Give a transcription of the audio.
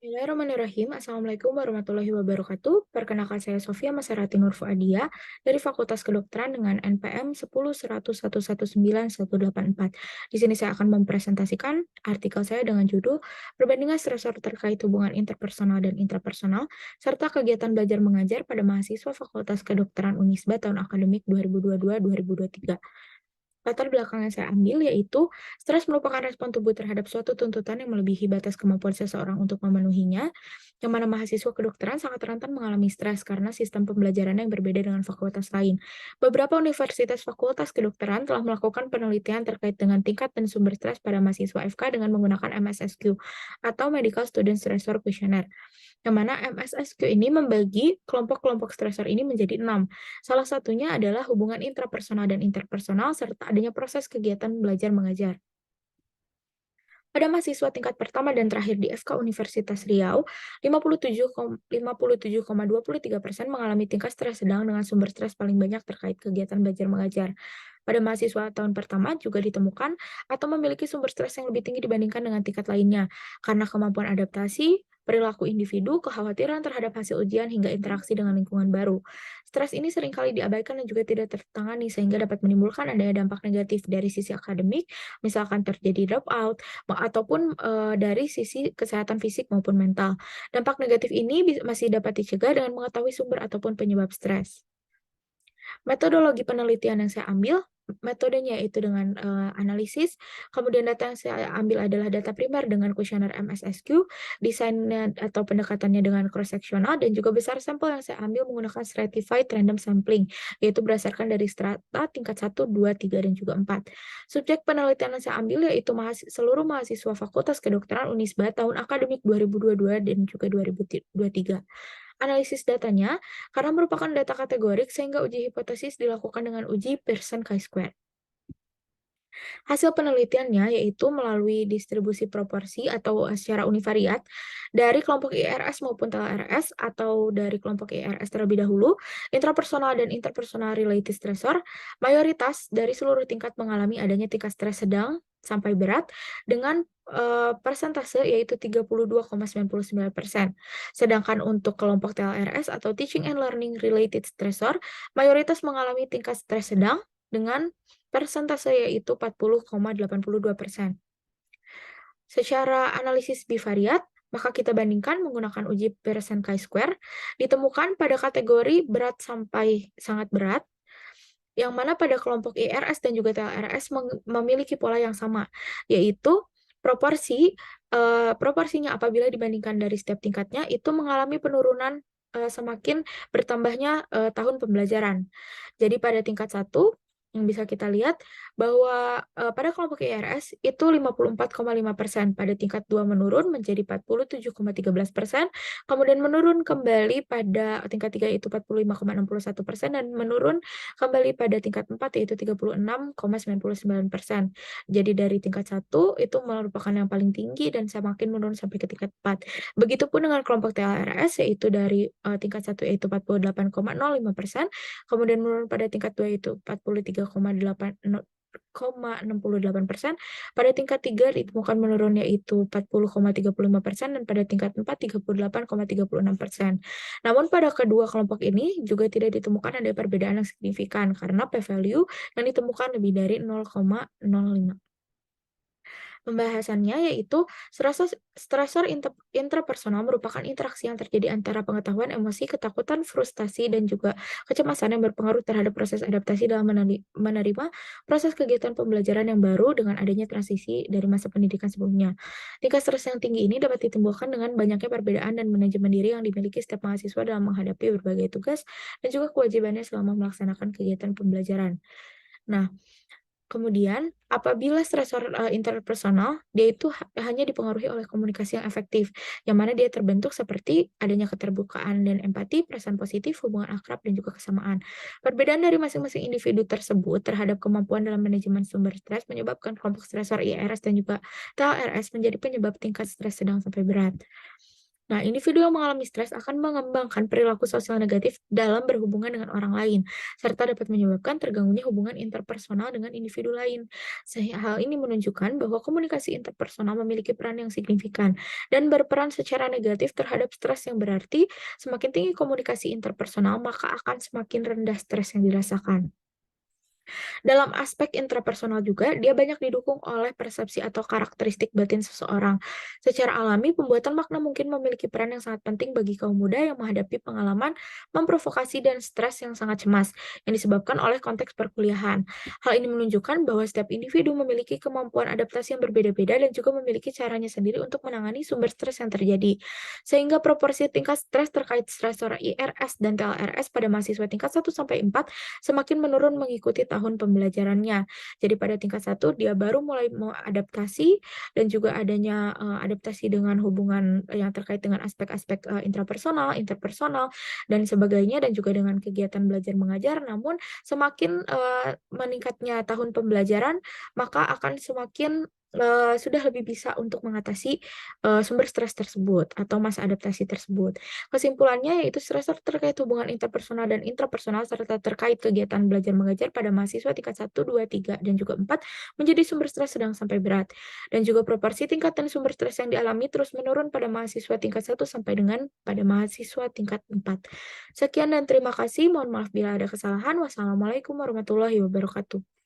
Bismillahirrahmanirrahim. Assalamualaikum warahmatullahi wabarakatuh. Perkenalkan saya Sofia Masarati Nur Fuadia dari Fakultas Kedokteran dengan NPM 10.100.119.184. Di sini saya akan mempresentasikan artikel saya dengan judul Perbandingan Stresor Terkait Hubungan Interpersonal dan Intrapersonal serta Kegiatan Belajar Mengajar pada Mahasiswa Fakultas Kedokteran Unisba tahun akademik 2022-2023. Latar belakang yang saya ambil yaitu stres merupakan respon tubuh terhadap suatu tuntutan yang melebihi batas kemampuan seseorang untuk memenuhinya, yang mana mahasiswa kedokteran sangat rentan mengalami stres karena sistem pembelajaran yang berbeda dengan fakultas lain. Beberapa universitas fakultas kedokteran telah melakukan penelitian terkait dengan tingkat dan sumber stres pada mahasiswa FK dengan menggunakan MSSQ atau Medical Student Stressor Questionnaire, yang mana MSSQ ini membagi kelompok-kelompok stresor ini menjadi 6. Salah satunya adalah hubungan intrapersonal dan interpersonal serta adanya proses kegiatan belajar mengajar. Pada mahasiswa tingkat pertama dan terakhir di FK Universitas Riau, 57,23% mengalami tingkat stres sedang dengan sumber stres paling banyak terkait kegiatan belajar mengajar. Pada mahasiswa tahun pertama juga ditemukan atau memiliki sumber stres yang lebih tinggi dibandingkan dengan tingkat lainnya, karena kemampuan adaptasi, perilaku individu, kekhawatiran terhadap hasil ujian, hingga interaksi dengan lingkungan baru. Stres ini seringkali diabaikan dan juga tidak tertangani sehingga dapat menimbulkan adanya dampak negatif dari sisi akademik, misalkan terjadi dropout, ataupun dari sisi kesehatan fisik maupun mental. Dampak negatif ini masih dapat dicegah dengan mengetahui sumber ataupun penyebab stres. Metodologi penelitian yang saya ambil, metodenya itu dengan analisis, kemudian data yang saya ambil adalah data primer dengan kuesioner MSSQ, desainnya atau pendekatannya dengan cross-sectional, dan juga besar sampel yang saya ambil menggunakan stratified random sampling, yaitu berdasarkan dari strata tingkat 1, 2, 3, dan juga 4. Subjek penelitian yang saya ambil yaitu seluruh mahasiswa Fakultas Kedokteran Unisba tahun akademik 2022 dan juga 2023. Analisis datanya, karena merupakan data kategorik sehingga uji hipotesis dilakukan dengan uji Pearson chi-square. Hasil penelitiannya yaitu melalui distribusi proporsi atau secara univariat dari kelompok IRS maupun TLRS atau dari kelompok IRS terlebih dahulu, intrapersonal dan interpersonal related stressor, mayoritas dari seluruh tingkat mengalami adanya tingkat stres sedang sampai berat dengan persentase yaitu 32,99%. Sedangkan untuk kelompok TLRS atau teaching and learning related stressor, mayoritas mengalami tingkat stres sedang dengan persentase yaitu 40,82%. Secara analisis bivariat, maka kita bandingkan menggunakan uji Pearson chi-square, ditemukan pada kategori berat sampai sangat berat, yang mana pada kelompok IRS dan juga TLRS memiliki pola yang sama, yaitu proporsinya apabila dibandingkan dari setiap tingkatnya itu mengalami penurunan semakin bertambahnya tahun pembelajaran. Jadi pada tingkat 1 yang bisa kita lihat bahwa pada kelompok IRS itu 54,5%, pada tingkat 2 menurun menjadi 47,13%, kemudian menurun kembali pada tingkat 3 itu 45,61%, dan menurun kembali pada tingkat 4 yaitu 36,99%. Jadi dari tingkat 1 itu merupakan yang paling tinggi dan semakin menurun sampai ke tingkat 4. Begitupun dengan kelompok TLRS yaitu dari tingkat 1 yaitu 48,05%, kemudian menurun pada tingkat 2 yaitu 43,68%, pada tingkat 3 ditemukan menurun yaitu 40,35%, dan pada tingkat 4 38,36%. Namun pada kedua kelompok ini juga tidak ditemukan ada perbedaan yang signifikan karena p-value yang ditemukan lebih dari 0,05. Pembahasannya yaitu stresor intrapersonal merupakan interaksi yang terjadi antara pengetahuan, emosi, ketakutan, frustasi, dan juga kecemasan yang berpengaruh terhadap proses adaptasi dalam menerima proses kegiatan pembelajaran yang baru dengan adanya transisi dari masa pendidikan sebelumnya. Tingkat stres yang tinggi ini dapat ditimbulkan dengan banyaknya perbedaan dan manajemen diri yang dimiliki setiap mahasiswa dalam menghadapi berbagai tugas dan juga kewajibannya selama melaksanakan kegiatan pembelajaran. Nah, kemudian, apabila stresor interpersonal, dia itu hanya dipengaruhi oleh komunikasi yang efektif, yang mana dia terbentuk seperti adanya keterbukaan dan empati, perasaan positif, hubungan akrab, dan juga kesamaan. Perbedaan dari masing-masing individu tersebut terhadap kemampuan dalam manajemen sumber stres menyebabkan kelompok stresor IRS dan juga TLRS menjadi penyebab tingkat stres sedang sampai berat. Nah, individu yang mengalami stres akan mengembangkan perilaku sosial negatif dalam berhubungan dengan orang lain, serta dapat menyebabkan terganggunya hubungan interpersonal dengan individu lain. Hal ini menunjukkan bahwa komunikasi interpersonal memiliki peran yang signifikan dan berperan secara negatif terhadap stres yang berarti semakin tinggi komunikasi interpersonal, maka akan semakin rendah stres yang dirasakan. Dalam aspek intrapersonal juga, dia banyak didukung oleh persepsi atau karakteristik batin seseorang. Secara alami, pembuatan makna mungkin memiliki peran yang sangat penting bagi kaum muda yang menghadapi pengalaman memprovokasi dan stres yang sangat cemas yang disebabkan oleh konteks perkuliahan. Hal ini menunjukkan bahwa setiap individu memiliki kemampuan adaptasi yang berbeda-beda dan juga memiliki caranya sendiri untuk menangani sumber stres yang terjadi. Sehingga proporsi tingkat stres terkait stresor IRS dan TLRS pada mahasiswa tingkat 1 sampai 4 semakin menurun mengikuti tahun pembelajarannya. Jadi pada tingkat 1 dia baru mulai mau adaptasi dan juga adanya, adaptasi dengan hubungan yang terkait dengan aspek-aspek, intrapersonal, interpersonal, dan sebagainya dan juga dengan kegiatan belajar mengajar. Namun semakin, meningkatnya tahun pembelajaran, maka akan semakin, sudah lebih bisa untuk mengatasi, sumber stres tersebut atau masa adaptasi tersebut. Kesimpulannya yaitu stresor terkait hubungan interpersonal dan intrapersonal serta terkait kegiatan belajar mengajar pada mahasiswa tingkat 1, 2, 3 dan juga 4 menjadi sumber stres sedang sampai berat. Dan juga proporsi tingkat dan sumber stres yang dialami terus menurun pada mahasiswa tingkat 1 sampai dengan pada mahasiswa tingkat 4. Sekian dan terima kasih. Mohon maaf bila ada kesalahan. Wassalamualaikum warahmatullahi wabarakatuh.